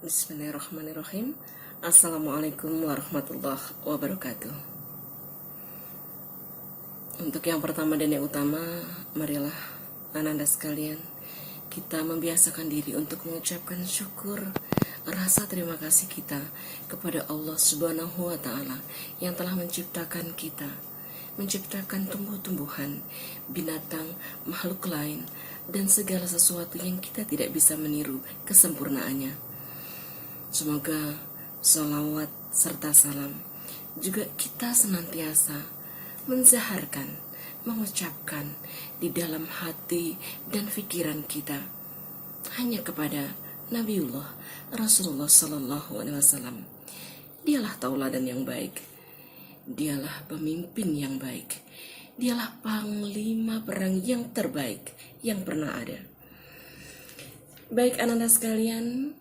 Bismillahirrahmanirrahim. Assalamualaikum warahmatullahi wabarakatuh. Untuk yang pertama dan yang utama, marilah ananda sekalian, kita membiasakan diri untuk mengucapkan syukur, rasa terima kasih kita kepada Allah Subhanahu wa Ta'ala yang telah menciptakan kita, menciptakan tumbuh-tumbuhan, binatang, makhluk lain, dan segala sesuatu yang kita tidak bisa meniru kesempurnaannya. Semoga salawat serta salam juga kita senantiasa menzaharkan, mengucapkan di dalam hati dan pikiran kita hanya kepada Nabiullah Rasulullah Sallallahu Alaihi Wasallam. Dialah tauladan yang baik, dialah pemimpin yang baik, dialah panglima perang yang terbaik yang pernah ada. Baik ananda sekalian,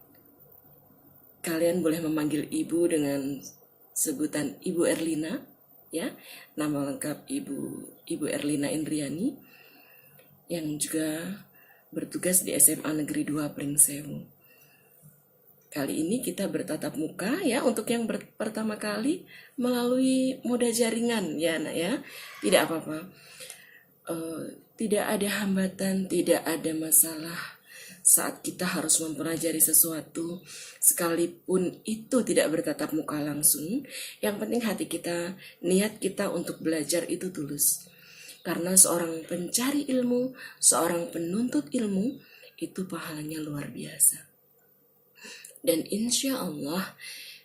kalian boleh memanggil ibu dengan sebutan Ibu Erlina, ya. Nama lengkap Ibu Erlina Indriani, yang juga bertugas di SMA Negeri 2 Pringsewu. Kali ini kita bertatap muka, ya, untuk yang pertama kali melalui moda jaringan, ya, Nak, ya. Tidak apa-apa. Tidak ada hambatan, tidak ada masalah saat kita harus mempelajari sesuatu, sekalipun itu tidak bertatap muka langsung. Yang penting hati kita, niat kita untuk belajar itu tulus. Karena seorang pencari ilmu, seorang penuntut ilmu, itu pahalanya luar biasa. Dan insya Allah,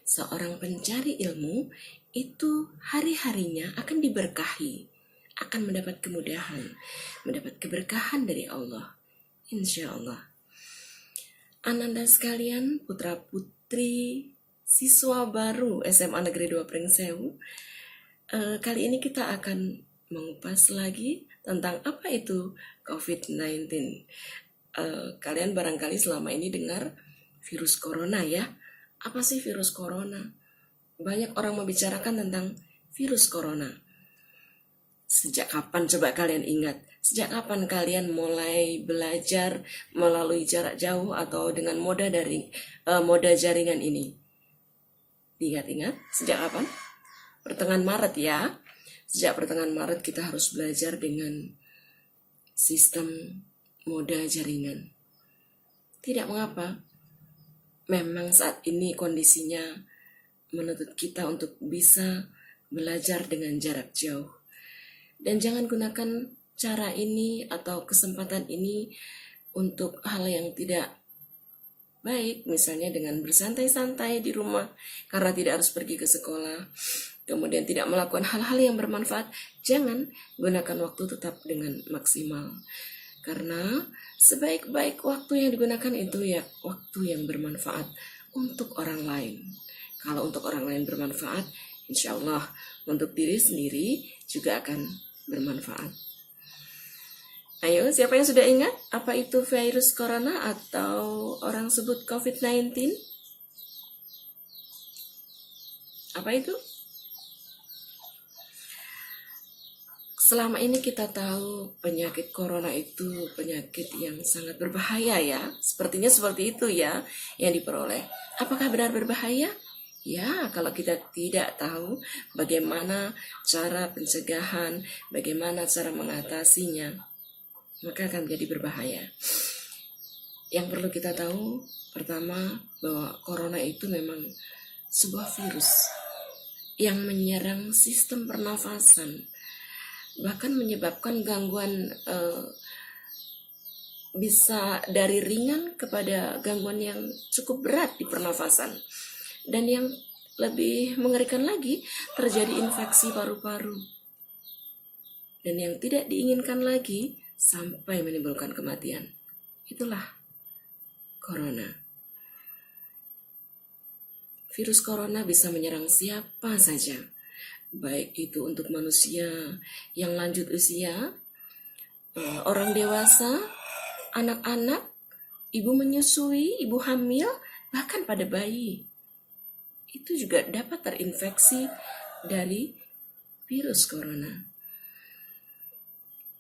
seorang pencari ilmu itu hari-harinya akan diberkahi, akan mendapat kemudahan, mendapat keberkahan dari Allah. Insya Allah. Ananda sekalian, putra-putri siswa baru SMA Negeri 2 Pringsewu, kali ini kita akan mengupas lagi tentang apa itu COVID-19. Kalian barangkali selama ini dengar virus corona, ya. Apa sih virus corona? Banyak orang membicarakan tentang virus corona. Sejak kapan coba kalian ingat? Sejak kapan kalian mulai belajar melalui jarak jauh atau dengan moda jaringan ini? Ingat-ingat, sejak kapan? Pertengahan Maret, ya. Sejak pertengahan Maret kita harus belajar dengan sistem moda jaringan. Tidak mengapa. Memang saat ini kondisinya menuntut kita untuk bisa belajar dengan jarak jauh. Dan jangan gunakan cara ini atau kesempatan ini untuk hal yang tidak baik, misalnya dengan bersantai-santai di rumah karena tidak harus pergi ke sekolah, kemudian tidak melakukan hal-hal yang bermanfaat. Jangan, gunakan waktu tetap dengan maksimal, karena sebaik-baik waktu yang digunakan itu ya waktu yang bermanfaat untuk orang lain. Kalau untuk orang lain bermanfaat, insya Allah untuk diri sendiri juga akan bermanfaat. Ayo, siapa yang sudah ingat apa itu virus corona atau orang sebut COVID-19? Apa itu? Selama ini kita tahu penyakit corona itu penyakit yang sangat berbahaya, ya. Sepertinya seperti itu, ya, yang diperoleh. Apakah benar berbahaya? Ya, kalau kita tidak tahu bagaimana cara pencegahan, bagaimana cara mengatasinya, maka akan menjadi berbahaya. Yang perlu kita tahu, pertama, bahwa corona itu memang sebuah virus yang menyerang sistem pernafasan, bahkan menyebabkan gangguan bisa dari ringan kepada gangguan yang cukup berat di pernafasan. Dan yang lebih mengerikan lagi, terjadi infeksi paru-paru. Dan yang tidak diinginkan lagi, sampai menimbulkan kematian. Itulah corona. Virus corona bisa menyerang siapa saja, baik itu untuk manusia yang lanjut usia, orang dewasa, anak-anak, ibu menyusui, ibu hamil, bahkan pada bayi. Itu juga dapat terinfeksi dari virus corona.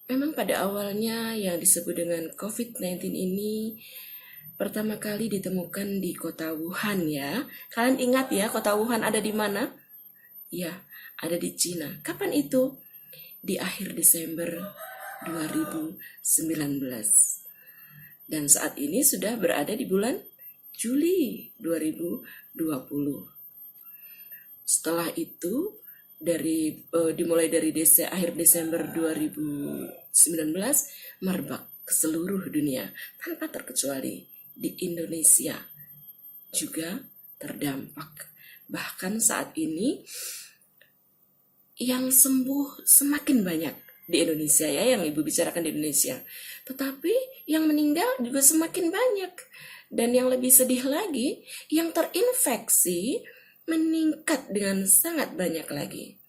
Memang pada awalnya yang disebut dengan COVID-19 ini pertama kali ditemukan di kota Wuhan ya. Kalian ingat ya kota Wuhan ada di mana? Ya, ada di Cina. Kapan itu? Di akhir Desember 2019. Dan saat ini sudah berada di bulan Juli 2020. Setelah itu dimulai dari akhir Desember 2019 merebak ke seluruh dunia tanpa terkecuali di Indonesia juga terdampak. Bahkan saat ini yang sembuh semakin banyak di Indonesia ya, yang Ibu bicarakan di Indonesia. Tetapi yang meninggal juga semakin banyak. Dan yang lebih sedih lagi, yang terinfeksi meningkat dengan sangat banyak lagi.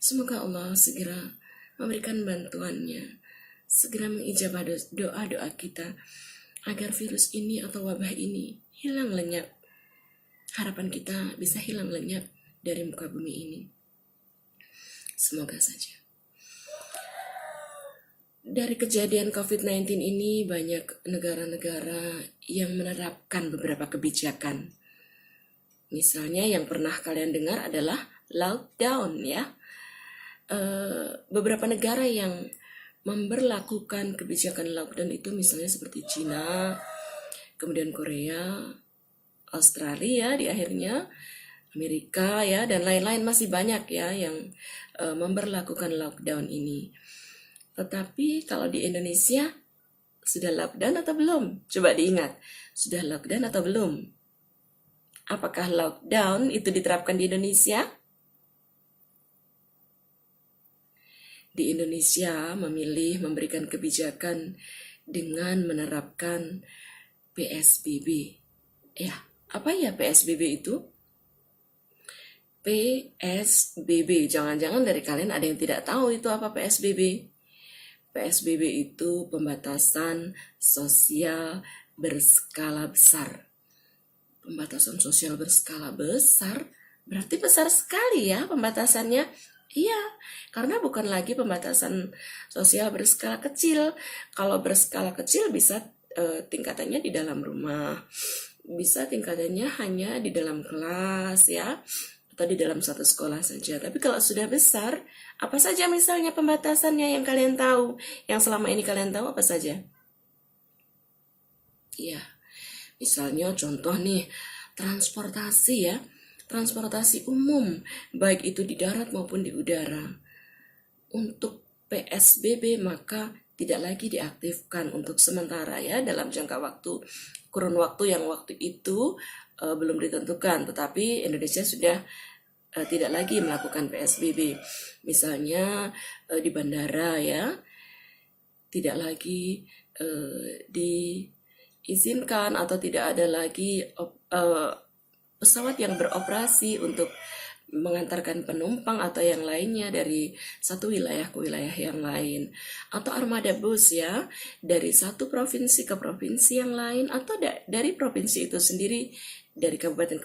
Semoga Allah segera memberikan bantuannya, segera mengijabah doa-doa kita agar virus ini atau wabah ini hilang lenyap. Harapan kita bisa hilang lenyap dari muka bumi ini. Semoga saja. Dari kejadian COVID-19 ini banyak negara-negara yang menerapkan beberapa kebijakan. Misalnya yang pernah kalian dengar adalah lockdown ya. Beberapa negara yang memberlakukan kebijakan lockdown itu misalnya seperti Cina, kemudian Korea, Australia di akhirnya, Amerika ya, dan lain-lain masih banyak ya yang memberlakukan lockdown ini. Tetapi kalau di Indonesia sudah lockdown atau belum? Coba diingat, sudah lockdown atau belum? Apakah lockdown itu diterapkan di Indonesia? Di Indonesia memilih memberikan kebijakan dengan menerapkan PSBB. Ya, apa ya PSBB itu? PSBB, jangan-jangan dari kalian ada yang tidak tahu itu apa PSBB. PSBB itu pembatasan sosial berskala besar. Pembatasan sosial berskala besar berarti besar sekali ya pembatasannya. Iya, karena bukan lagi pembatasan sosial berskala kecil. Kalau berskala kecil bisa tingkatannya di dalam rumah, bisa tingkatannya hanya di dalam kelas ya, atau di dalam satu sekolah saja. Tapi kalau sudah besar, apa saja misalnya pembatasannya yang kalian tahu, yang selama ini kalian tahu apa saja? Iya, misalnya contoh nih, transportasi ya, transportasi umum, baik itu di darat maupun di udara. Untuk PSBB maka tidak lagi diaktifkan untuk sementara ya, dalam jangka waktu, kurun waktu yang waktu itu belum ditentukan, tetapi Indonesia sudah tidak lagi melakukan PSBB. Misalnya di bandara ya, tidak lagi diizinkan atau tidak ada lagi pesawat yang beroperasi untuk mengantarkan penumpang atau yang lainnya dari satu wilayah ke wilayah yang lain, atau armada bus ya, dari satu provinsi ke provinsi yang lain, atau dari provinsi itu sendiri, dari kabupaten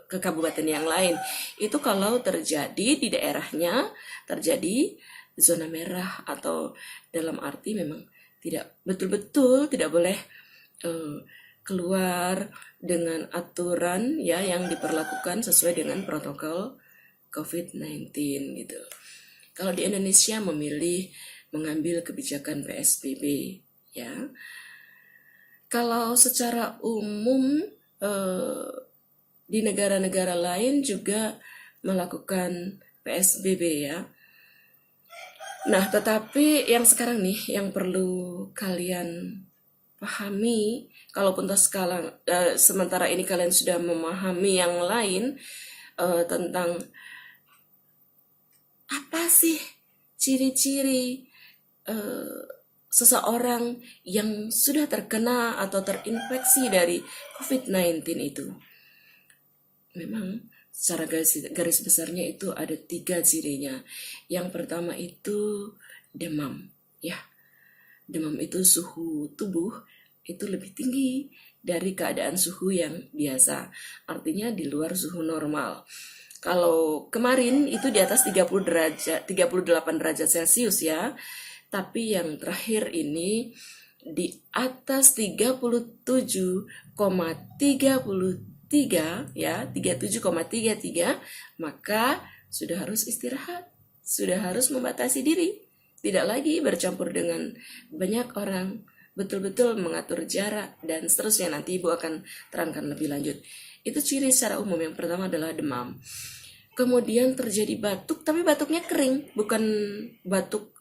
ke kabupaten yang lain. Itu kalau terjadi di daerahnya terjadi zona merah, atau dalam arti memang tidak betul-betul tidak boleh keluar dengan aturan ya yang diperlakukan sesuai dengan protokol COVID-19 gitu. Kalau di Indonesia memilih mengambil kebijakan PSBB ya. Kalau secara umum di negara-negara lain juga melakukan PSBB ya. Nah, tetapi yang sekarang nih yang perlu kalian pahami, kalaupun sementara ini kalian sudah memahami yang lain tentang apa sih ciri-ciri seseorang yang sudah terkena atau terinfeksi dari COVID-19 itu. Memang secara garis besarnya itu ada 3 cirinya. Yang pertama itu demam, ya. Demam itu suhu tubuh itu lebih tinggi dari keadaan suhu yang biasa. Artinya di luar suhu normal. Kalau kemarin itu di atas 38 derajat Celcius ya. Tapi yang terakhir ini di atas 37,33 ya, 37,33, maka sudah harus istirahat, sudah harus membatasi diri, tidak lagi bercampur dengan banyak orang, betul-betul mengatur jarak dan seterusnya. Nanti Ibu akan terangkan lebih lanjut. Itu ciri secara umum. Yang pertama adalah demam. Kemudian terjadi batuk, tapi batuknya kering, bukan batuk.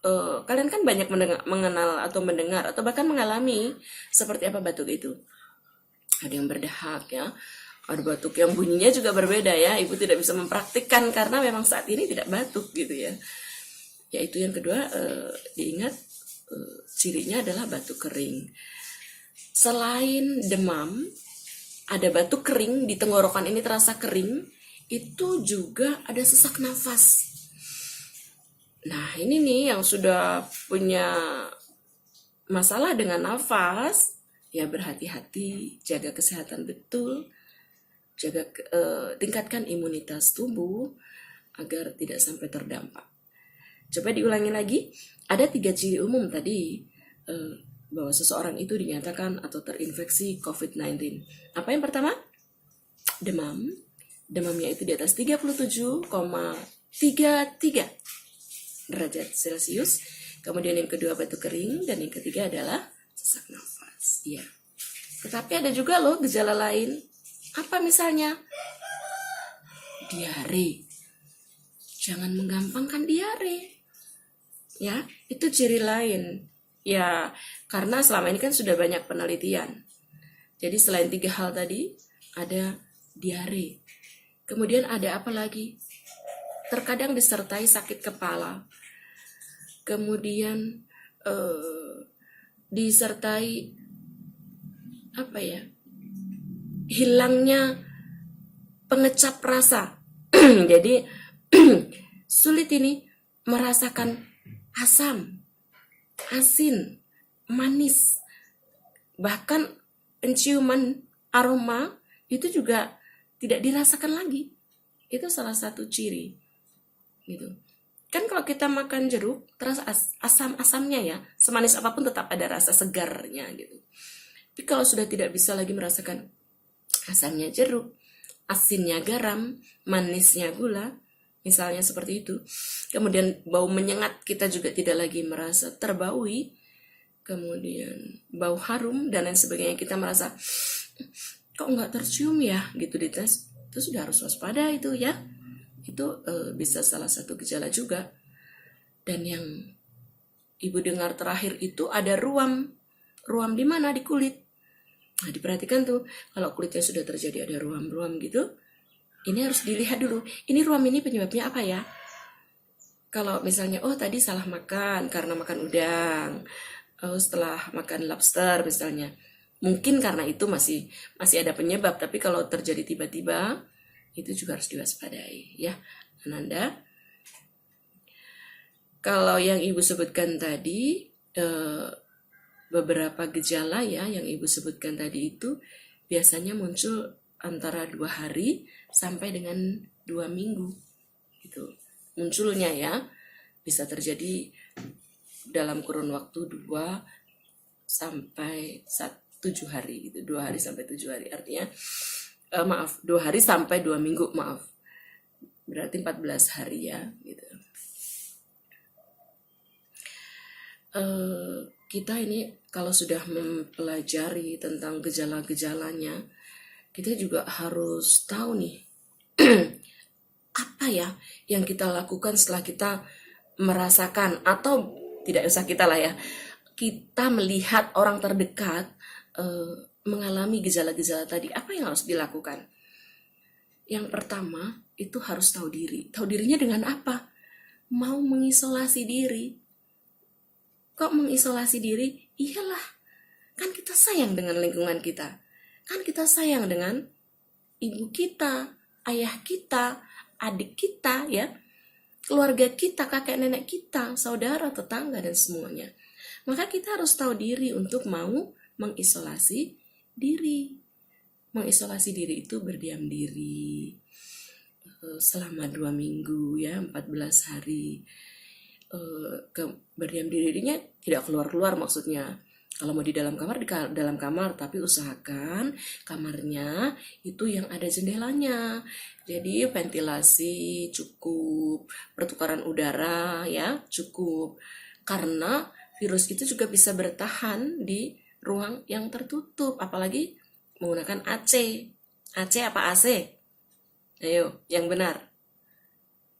Kalian kan banyak mengenal atau mendengar atau bahkan mengalami seperti apa batuk itu. Ada yang berdahak ya, ada batuk yang bunyinya juga berbeda ya. Ibu tidak bisa mempraktikkan karena memang saat ini tidak batuk gitu ya. Yaitu yang kedua, diingat cirinya adalah batuk kering. Selain demam, ada batuk kering di tenggorokan ini terasa kering. Itu juga ada sesak nafas. Nah, ini nih yang sudah punya masalah dengan nafas, ya berhati-hati, jaga kesehatan betul, tingkatkan imunitas tubuh agar tidak sampai terdampak. Coba diulangi lagi, ada 3 ciri umum tadi bahwa seseorang itu dinyatakan atau terinfeksi COVID-19. Apa yang pertama? Demam. Demamnya itu di atas 37,33 derajat Celcius. Kemudian yang kedua batuk kering, dan yang ketiga adalah sesak nafas. Ya. Tetapi ada juga loh gejala lain. Apa misalnya? Diare. Jangan menggampangkan diare. Ya, itu ciri lain. Ya, karena selama ini kan sudah banyak penelitian. Jadi selain 3 hal tadi, ada diare. Kemudian ada apa lagi? Terkadang disertai sakit kepala. Kemudian disertai apa ya? Hilangnya pengecap rasa. Jadi sulit ini merasakan asam, asin, manis. Bahkan penciuman aroma itu juga tidak dirasakan lagi. Itu salah satu ciri gitu. Kan kalau kita makan jeruk terasa asam-asamnya ya, semanis apapun tetap ada rasa segarnya gitu. Tapi kalau sudah tidak bisa lagi merasakan asamnya jeruk, asinnya garam, manisnya gula, misalnya seperti itu. Kemudian bau menyengat kita juga tidak lagi merasa terbaui. Kemudian bau harum dan lain sebagainya, kita merasa kok nggak tercium ya gitu di tes, itu sudah harus waspada itu ya. Itu bisa salah satu gejala juga. Dan yang Ibu dengar terakhir itu ada ruam di mana? Di kulit. Nah, diperhatikan tuh, kalau kulitnya sudah terjadi ada ruam-ruam gitu, ini harus dilihat dulu, ini ruam ini penyebabnya apa ya. Kalau misalnya tadi salah makan karena makan udang, setelah makan lobster misalnya, mungkin karena itu masih ada penyebab. Tapi kalau terjadi tiba-tiba, itu juga harus diwaspadai ya, Ananda. Kalau yang Ibu sebutkan tadi, beberapa gejala ya yang Ibu sebutkan tadi itu biasanya muncul antara 2 hari sampai dengan 2 minggu gitu. Munculnya ya, bisa terjadi dalam kurun waktu 2 sampai 7 hari gitu. 2 hari sampai 7 hari, artinya 2 hari sampai 2 minggu, berarti 14 hari ya gitu. Kita ini kalau sudah mempelajari tentang gejala-gejalanya, kita juga harus tahu nih apa ya yang kita lakukan setelah kita merasakan, atau tidak usah kita lah ya, kita melihat orang terdekat mengalami gejala-gejala tadi. Apa yang harus dilakukan? Yang pertama itu harus tahu diri. Tahu dirinya dengan apa? Mau mengisolasi diri. Kok mengisolasi diri? Iyalah, kan kita sayang dengan lingkungan kita. Kan kita sayang dengan ibu kita, ayah kita, adik kita ya, keluarga kita, kakek nenek kita, saudara, tetangga, dan semuanya. Maka kita harus tahu diri untuk mau mengisolasi diri. Mengisolasi diri itu berdiam diri selama 2 minggu ya, 14 hari. Berdiam dirinya tidak keluar-keluar maksudnya. Kalau mau di dalam kamar, di dalam kamar, tapi usahakan kamarnya itu yang ada jendelanya. Jadi ventilasi cukup, pertukaran udara ya cukup. Karena virus itu juga bisa bertahan di ruang yang tertutup, apalagi menggunakan AC. AC apa AC? Ayo, yang benar.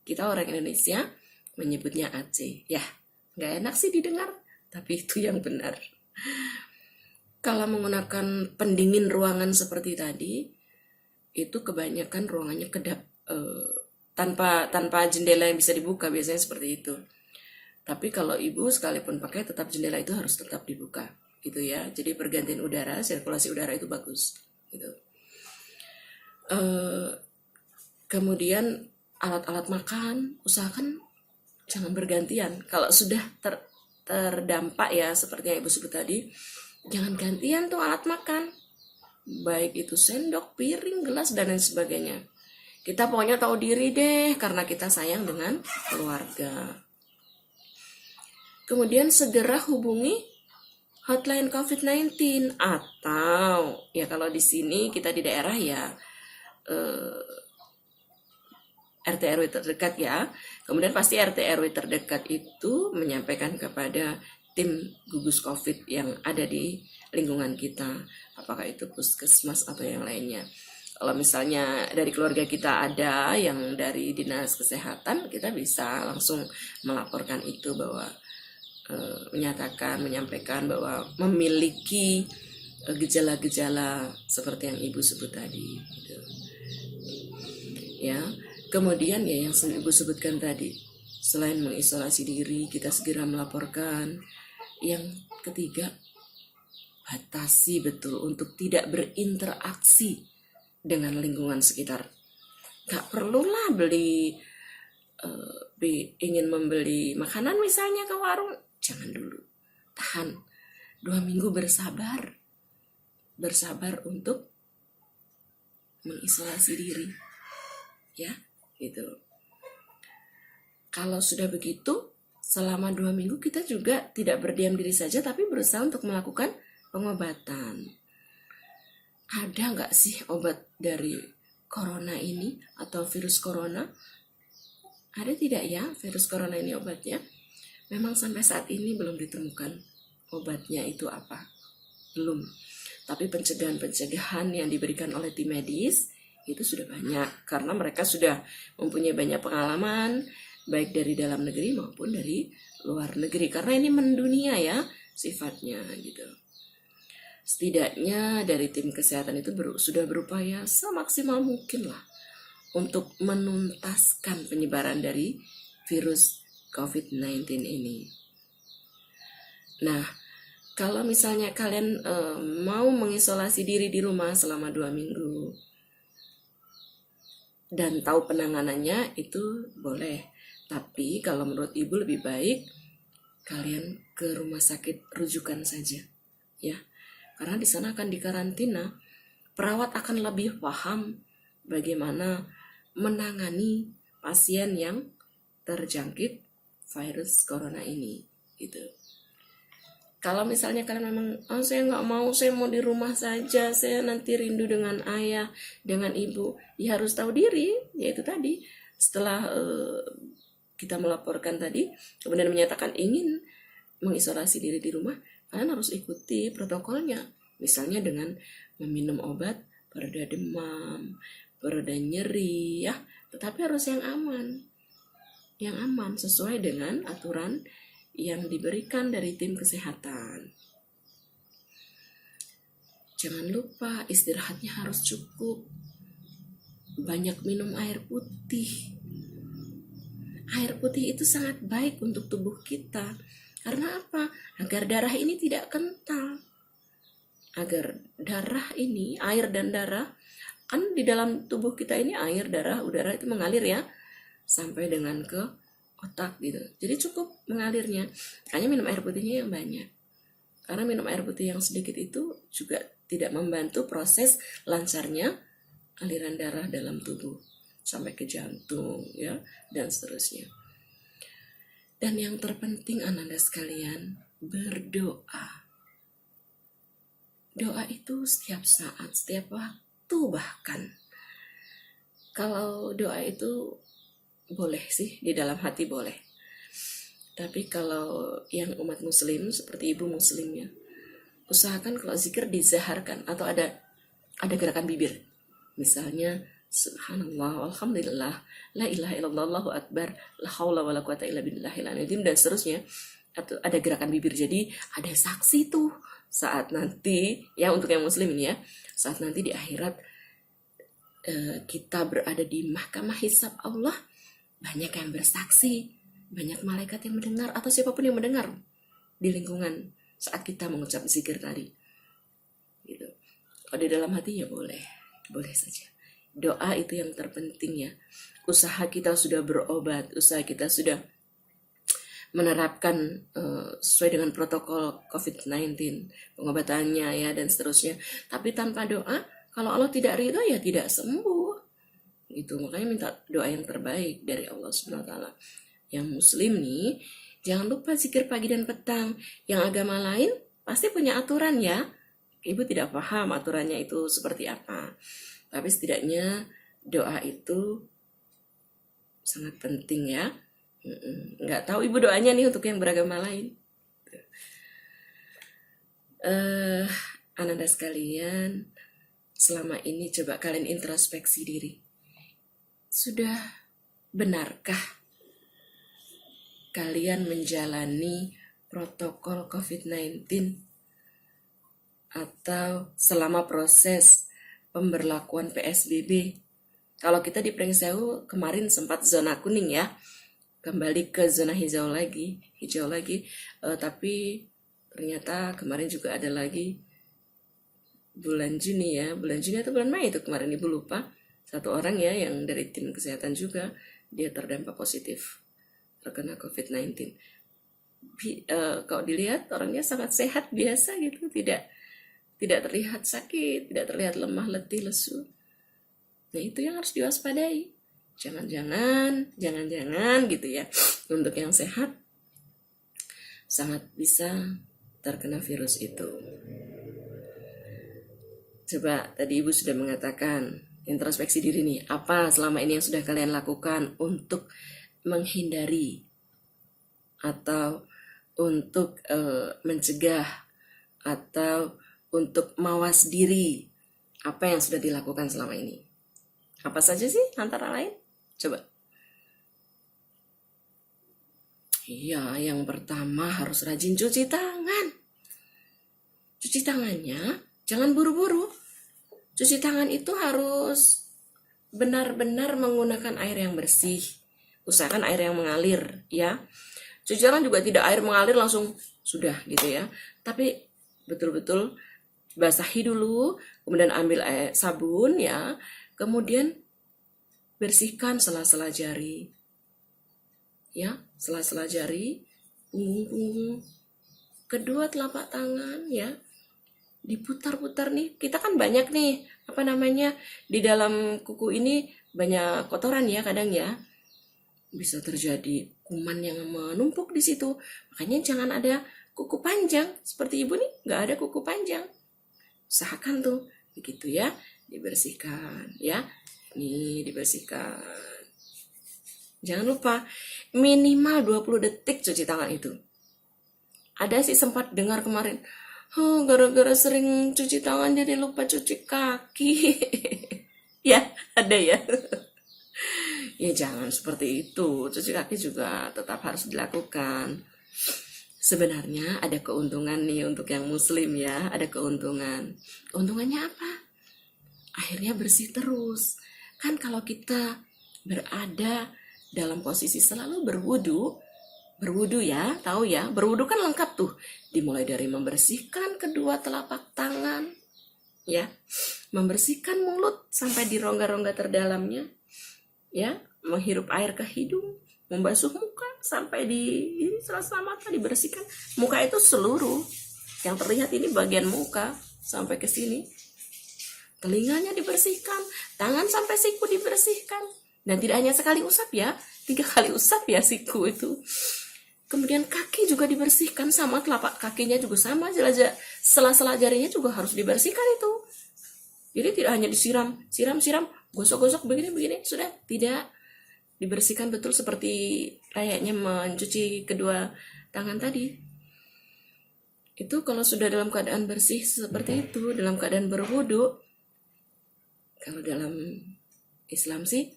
Kita orang Indonesia menyebutnya AC. Ya, nggak enak sih didengar, tapi itu yang benar. Kalau menggunakan pendingin ruangan seperti tadi, itu kebanyakan ruangannya kedap, tanpa jendela yang bisa dibuka, biasanya seperti itu. Tapi kalau ibu sekalipun pakai, tetap jendela itu harus tetap dibuka, gitu ya. Jadi pergantian udara, sirkulasi udara itu bagus, gitu. Kemudian alat-alat makan, usahakan jangan bergantian. Kalau sudah terdampak ya seperti yang ibu sebut tadi, jangan gantian tuh alat makan, baik itu sendok, piring, gelas, dan lain sebagainya. Kita pokoknya tahu diri deh, karena kita sayang dengan keluarga. Kemudian segera hubungi hotline COVID-19, atau ya kalau di sini kita di daerah ya RT RW terdekat ya. Kemudian pasti RT RW terdekat itu menyampaikan kepada tim gugus COVID yang ada di lingkungan kita, apakah itu puskesmas atau yang lainnya. Kalau misalnya dari keluarga kita ada yang dari dinas kesehatan, kita bisa langsung melaporkan itu, bahwa menyampaikan bahwa memiliki gejala-gejala seperti yang ibu sebut tadi, gitu. Ya, kemudian ya yang ibu sebutkan tadi, selain mengisolasi diri, kita segera melaporkan. Yang ketiga, batasi betul untuk tidak berinteraksi dengan lingkungan sekitar. Gak perlulah ingin membeli makanan misalnya ke warung, jangan dulu, tahan 2 minggu, bersabar untuk mengisolasi diri, ya gitu. Kalau sudah begitu, selama 2 minggu kita juga tidak berdiam diri saja, tapi berusaha untuk melakukan pengobatan. Ada nggak sih obat dari corona ini atau virus corona? Ada tidak ya virus corona ini obatnya? Memang sampai saat ini belum ditemukan obatnya itu apa. Belum. Tapi pencegahan yang diberikan oleh tim medis itu sudah banyak. Karena mereka sudah mempunyai banyak pengalaman, baik dari dalam negeri maupun dari luar negeri. Karena ini mendunia ya sifatnya gitu. Setidaknya dari tim kesehatan itu sudah berupaya semaksimal mungkin lah untuk menuntaskan penyebaran dari virus COVID-19 ini. Nah, kalau misalnya kalian mau mengisolasi diri di rumah selama 2 minggu dan tahu penanganannya, itu boleh. Tapi kalau menurut ibu lebih baik kalian ke rumah sakit rujukan saja, ya. Karena di sana akan dikarantina. Perawat akan lebih paham bagaimana menangani pasien yang terjangkit virus corona ini, gitu. Kalau misalnya kalian memang, saya nggak mau, saya mau di rumah saja, saya nanti rindu dengan ayah, dengan ibu, ya harus tahu diri, yaitu tadi setelah kita melaporkan tadi, kemudian menyatakan ingin mengisolasi diri di rumah, kalian harus ikuti protokolnya, misalnya dengan meminum obat pereda demam, pereda nyeri, ya, tetapi harus yang aman sesuai dengan aturan yang diberikan dari tim kesehatan. Jangan lupa istirahatnya harus cukup, banyak minum air putih. Air putih itu sangat baik untuk tubuh kita. Karena apa? Agar darah ini tidak kental. Agar darah ini, air dan darah, kan di dalam tubuh kita ini air, darah, udara itu mengalir ya, sampai dengan ke otak gitu. Jadi cukup mengalirnya. Makanya minum air putihnya yang banyak. Karena minum air putih yang sedikit itu juga tidak membantu proses lancarnya aliran darah dalam tubuh sampai ke jantung ya, dan seterusnya. Dan yang terpenting Ananda sekalian, berdoa. Doa itu setiap saat, setiap waktu bahkan. Kalau doa itu boleh sih, di dalam hati boleh. Tapi kalau yang umat muslim seperti ibu muslimnya, usahakan kalau zikir dizaharkan atau ada gerakan bibir. Misalnya subhanallah, alhamdulillah, la ilaha illallah, allahu akbar, la haula wala quwata illa billahil azim, dan seterusnya. Atau ada gerakan bibir, jadi ada saksi tuh saat nanti ya, untuk yang muslim ini ya, saat nanti di akhirat kita berada di mahkamah hisab Allah, banyak yang bersaksi, banyak malaikat yang mendengar atau siapapun yang mendengar di lingkungan saat kita mengucap zikir tadi gitu. Kalau di dalam hati ya boleh saja. Doa itu yang terpenting ya. Usaha kita sudah berobat, usaha kita sudah menerapkan sesuai dengan protokol COVID-19, pengobatannya ya dan seterusnya. Tapi tanpa doa, kalau Allah tidak ridho ya tidak sembuh. Gitu. Makanya minta doa yang terbaik dari Allah Subhanahu wa taala. Yang muslim nih, jangan lupa zikir pagi dan petang. Yang agama lain pasti punya aturan ya. Ibu tidak paham aturannya itu seperti apa. Tapi setidaknya doa itu sangat penting ya. Nggak tahu ibu doanya nih untuk yang beragama lain. Ananda sekalian, selama ini coba kalian introspeksi diri. Sudah benarkah kalian menjalani protokol COVID-19 atau selama proses pemberlakuan PSBB? Kalau kita di Pringsewu kemarin sempat zona kuning ya, kembali ke zona hijau lagi, tapi ternyata kemarin juga ada lagi bulan Juni atau bulan Mei itu kemarin, ibu lupa, satu orang ya yang dari tim kesehatan juga dia terdampak positif terkena COVID-19. Kalau dilihat orangnya sangat sehat biasa gitu, tidak terlihat sakit, tidak terlihat lemah, letih, lesu. Nah itu yang harus diwaspadai. Jangan-jangan gitu ya, untuk yang sehat sangat bisa terkena virus itu. Coba tadi ibu sudah mengatakan introspeksi diri nih, apa selama ini yang sudah kalian lakukan untuk menghindari atau untuk mencegah atau untuk mawas diri, apa yang sudah dilakukan selama ini? Apa saja sih antara lain? Coba. Iya, yang pertama harus rajin cuci tangan. Cuci tangannya jangan buru-buru. Cuci tangan itu harus benar-benar menggunakan air yang bersih. Usahakan air yang mengalir ya. Cuci tangan juga tidak air mengalir langsung sudah gitu ya. Tapi betul-betul basahi dulu, kemudian ambil air sabun ya. Kemudian bersihkan sela-sela jari. Ya, sela-sela jari, punggung, kedua telapak tangan ya. Diputar-putar nih. Kita kan banyak nih, di dalam kuku ini banyak kotoran ya kadang ya. Bisa terjadi kuman yang menumpuk di situ. Makanya jangan ada kuku panjang. Seperti ibu nih, nggak ada kuku panjang. Usahakan tuh, begitu ya, dibersihkan ya. Nih dibersihkan. Jangan lupa minimal 20 detik cuci tangan itu. Ada sih sempat dengar kemarin, gara-gara sering cuci tangan jadi lupa cuci kaki. Ya, ada ya. Ya jangan seperti itu. Cuci kaki juga tetap harus dilakukan. Sebenarnya ada keuntungan nih untuk yang muslim ya, ada keuntungan. Keuntungannya apa? Akhirnya bersih terus. Kan kalau kita berada dalam posisi selalu berwudu ya, tahu ya, berwudu kan lengkap tuh. Dimulai dari membersihkan kedua telapak tangan, ya, membersihkan mulut sampai di rongga-rongga terdalamnya, ya, menghirup air ke hidung, membasuh muka sampai di sela-sela mata dibersihkan. Muka itu seluruh, yang terlihat ini bagian muka sampai ke sini. Telinganya dibersihkan, tangan sampai siku dibersihkan. Dan tidak hanya sekali usap ya, 3 kali usap ya siku itu. Kemudian kaki juga dibersihkan, sama telapak kakinya juga sama, sela-sela jarinya juga harus dibersihkan itu. Jadi tidak hanya disiram, siram, gosok-gosok begini, sudah. Tidak, dibersihkan betul seperti layaknya mencuci kedua tangan tadi. Itu kalau sudah dalam keadaan bersih seperti itu, dalam keadaan berwudu. Kalau dalam Islam sih,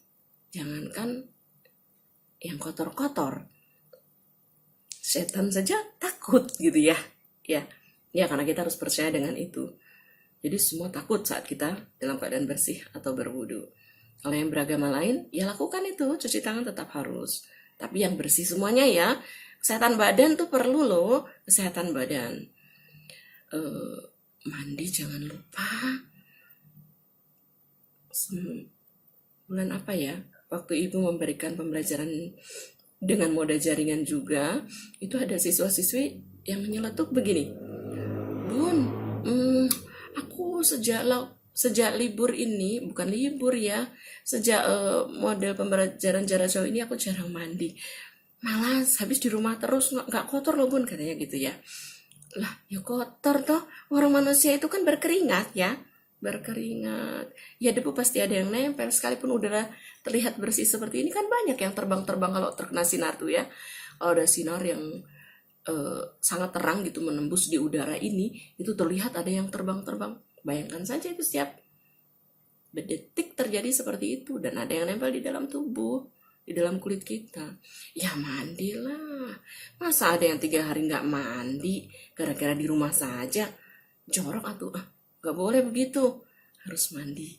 jangankan yang kotor-kotor, setan saja takut gitu ya. Ya karena kita harus percaya dengan itu. Jadi semua takut saat kita dalam keadaan bersih atau berwudu. Kalau yang beragama lain, ya lakukan itu, cuci tangan tetap harus. Tapi yang bersih semuanya ya. Kesehatan badan tuh perlu loh, kesehatan badan. Mandi jangan lupa. Bulan apa ya? Waktu ibu memberikan pembelajaran dengan moda jaringan juga, itu ada siswa-siswi yang nyeletuk begini. Bun, aku sejak libur ini, bukan libur ya, sejak model pembelajaran jarak jauh ini aku jarang mandi. Malas, habis di rumah terus, nggak kotor loh bun, katanya gitu ya. Lah, ya kotor toh, orang manusia itu kan berkeringat ya, berkeringat. Ya debu pasti ada yang nempel, sekalipun udara terlihat bersih seperti ini kan banyak yang terbang-terbang kalau terkena sinar tuh ya. Kalau ada sinar yang sangat terang gitu menembus di udara ini, itu terlihat ada yang terbang-terbang. Bayangkan saja itu setiap detik terjadi seperti itu, dan ada yang nempel di dalam tubuh, di dalam kulit kita. Ya mandilah. Masa ada yang 3 hari nggak mandi gara-gara di rumah saja? Jorok atuh, nggak boleh begitu, harus mandi.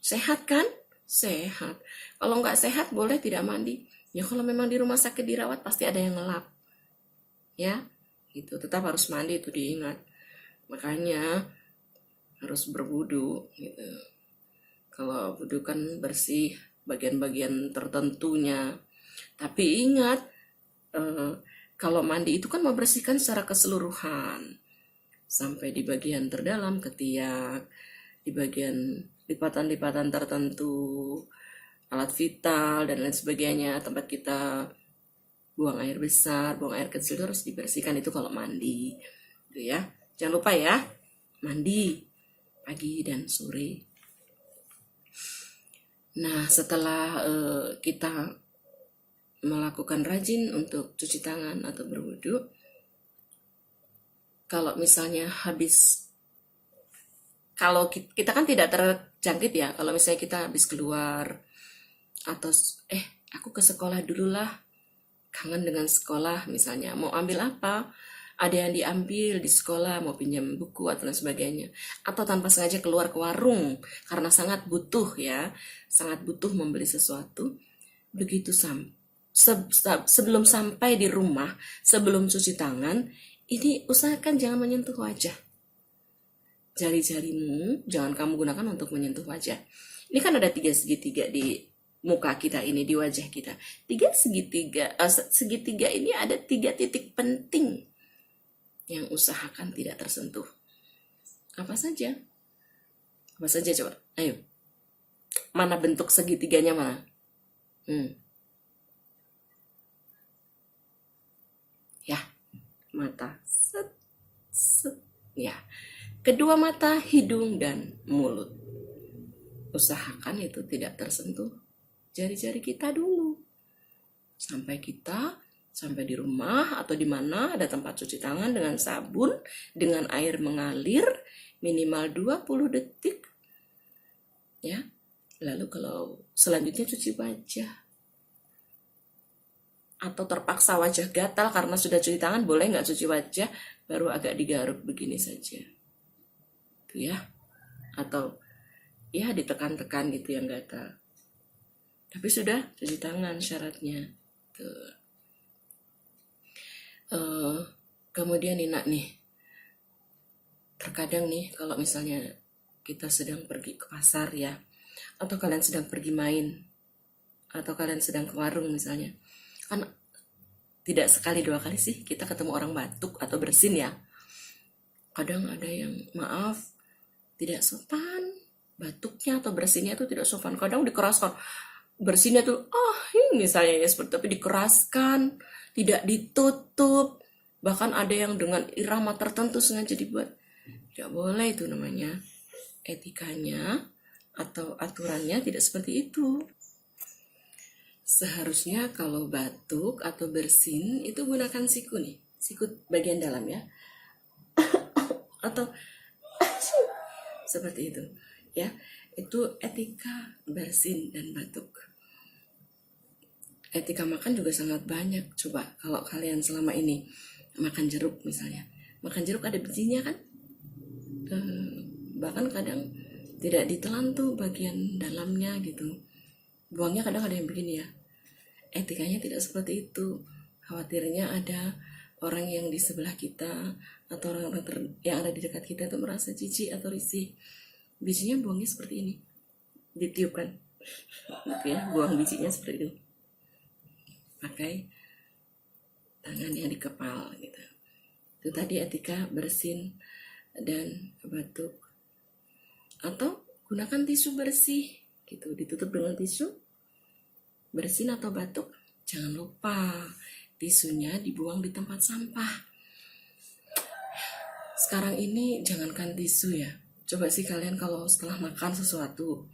Sehat kan? Sehat. Kalau nggak sehat boleh tidak mandi. Ya kalau memang di rumah sakit dirawat pasti ada yang ngelap. Ya, gitu. Tetap harus mandi, itu diingat. Makanya harus berwudu gitu. Kalau wudu kan bersih bagian-bagian tertentunya. Tapi ingat, kalau mandi itu kan membersihkan secara keseluruhan. Sampai di bagian terdalam ketiak, di bagian lipatan-lipatan tertentu, alat vital dan lain sebagainya, tempat kita buang air besar, buang air kecil itu harus dibersihkan itu kalau mandi. Gitu ya. Jangan lupa ya, mandi pagi dan sore. Nah, setelah kita melakukan rajin untuk cuci tangan atau berwudu, kalau misalnya kalau kita kan tidak terjangkit ya, kalau misalnya kita habis keluar atau aku ke sekolah dulu lah, kangen dengan sekolah misalnya, mau ambil apa, ada yang diambil di sekolah, mau pinjam buku atau lain sebagainya, atau tanpa sengaja keluar ke warung karena sangat butuh membeli sesuatu, begitu sebelum sampai di rumah, sebelum cuci tangan, ini usahakan jangan menyentuh wajah. Jari-jarimu jangan kamu gunakan untuk menyentuh wajah. Ini kan ada 3 segitiga di muka kita ini, di wajah kita. 3 segitiga ini ada 3 titik penting yang usahakan tidak tersentuh. Apa saja? Apa saja coba? Ayo. Mana bentuk segitiganya mana? Ya, mata. Ya. Kedua mata, hidung dan mulut. Usahakan itu tidak tersentuh jari-jari kita dulu. Sampai di rumah atau di mana ada tempat cuci tangan dengan sabun, dengan air mengalir minimal 20 detik. Ya. Lalu kalau selanjutnya cuci wajah. Atau terpaksa wajah gatal karena sudah cuci tangan, boleh nggak cuci wajah, baru agak digaruk begini saja. Itu ya. Atau ya ditekan-tekan gitu yang gatal. Tapi sudah cuci tangan syaratnya. Tuh. Kemudian nih, terkadang nih kalau misalnya kita sedang pergi ke pasar ya, atau kalian sedang pergi main, atau kalian sedang ke warung misalnya, kan tidak sekali 2 kali sih kita ketemu orang batuk atau bersin ya. Kadang ada yang tidak sopan, batuknya atau bersinnya itu tidak sopan, kadang dikeraskan, bersihnya tuh misalnya ya seperti, tapi dikeraskan, tidak ditutup, bahkan ada yang dengan irama tertentu sengaja dibuat. Tidak boleh, itu namanya etikanya atau aturannya tidak seperti itu. Seharusnya kalau batuk atau bersin itu gunakan siku nih, sikut bagian dalam ya, atau seperti itu ya. Itu etika bersin dan batuk. Etika makan juga sangat banyak. Coba kalau kalian selama ini makan jeruk misalnya, makan jeruk ada bijinya kan, bahkan kadang tidak ditelan tuh bagian dalamnya gitu, buangnya kadang ada yang begini ya. Etikanya tidak seperti itu. Khawatirnya ada orang yang di sebelah kita atau orang-orang yang ada di dekat kita itu merasa jijik atau risih. Bijinya buangnya seperti ini, ditiupkan gitu ya, buang bijinya seperti itu, pakai tangan yang dikepal gitu. Itu tadi etika bersin dan batuk. Atau gunakan tisu bersih gitu, ditutup dengan tisu. Bersin atau batuk, jangan lupa tisunya dibuang di tempat sampah. Sekarang ini jangankan tisu ya, coba sih kalian kalau setelah makan sesuatu,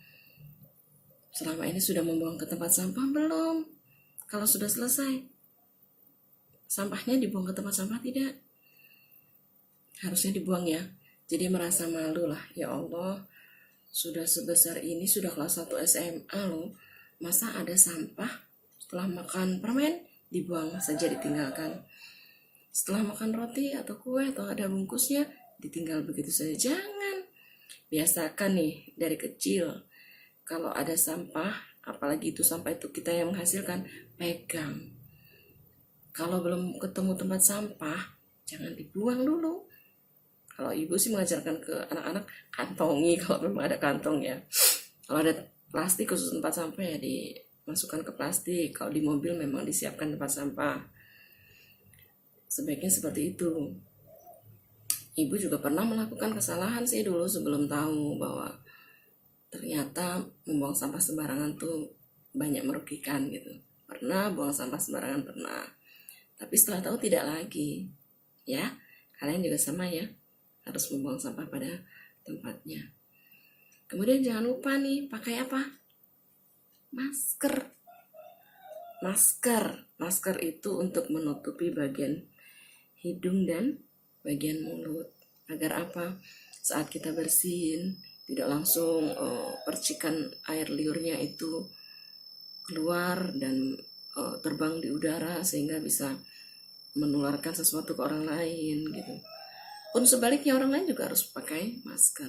selama ini sudah membuang ke tempat sampah belum? Kalau sudah selesai, sampahnya dibuang ke tempat sampah tidak? Harusnya dibuang ya. Jadi merasa malu lah, ya Allah, sudah sebesar ini, sudah kelas 1 SMA loh, masa ada sampah setelah makan permen dibuang saja, ditinggalkan. Setelah makan roti atau kue atau ada bungkusnya ditinggal begitu saja. Jangan. Biasakan nih dari kecil, kalau ada sampah, apalagi itu sampah itu kita yang menghasilkan, pegang. Kalau belum ketemu tempat sampah, jangan dibuang dulu. Kalau ibu sih mengajarkan ke anak-anak, kantongi kalau memang ada kantong ya. Kalau ada plastik khusus tempat sampah ya dimasukkan ke plastik. Kalau di mobil memang disiapkan tempat sampah. Sebaiknya seperti itu. Ibu juga pernah melakukan kesalahan sih dulu sebelum tahu bahwa ternyata membuang sampah sembarangan tuh banyak merugikan gitu. Pernah buang sampah sembarangan, pernah. Tapi setelah tahu tidak lagi. Ya, kalian juga sama ya. Harus membuang sampah pada tempatnya. Kemudian jangan lupa nih, pakai apa? Masker. Masker itu untuk menutupi bagian hidung dan bagian mulut. Agar apa? Saat kita bersin, tidak langsung percikan air liurnya itu keluar dan terbang di udara sehingga bisa menularkan sesuatu ke orang lain gitu. Pun sebaliknya, orang lain juga harus pakai masker.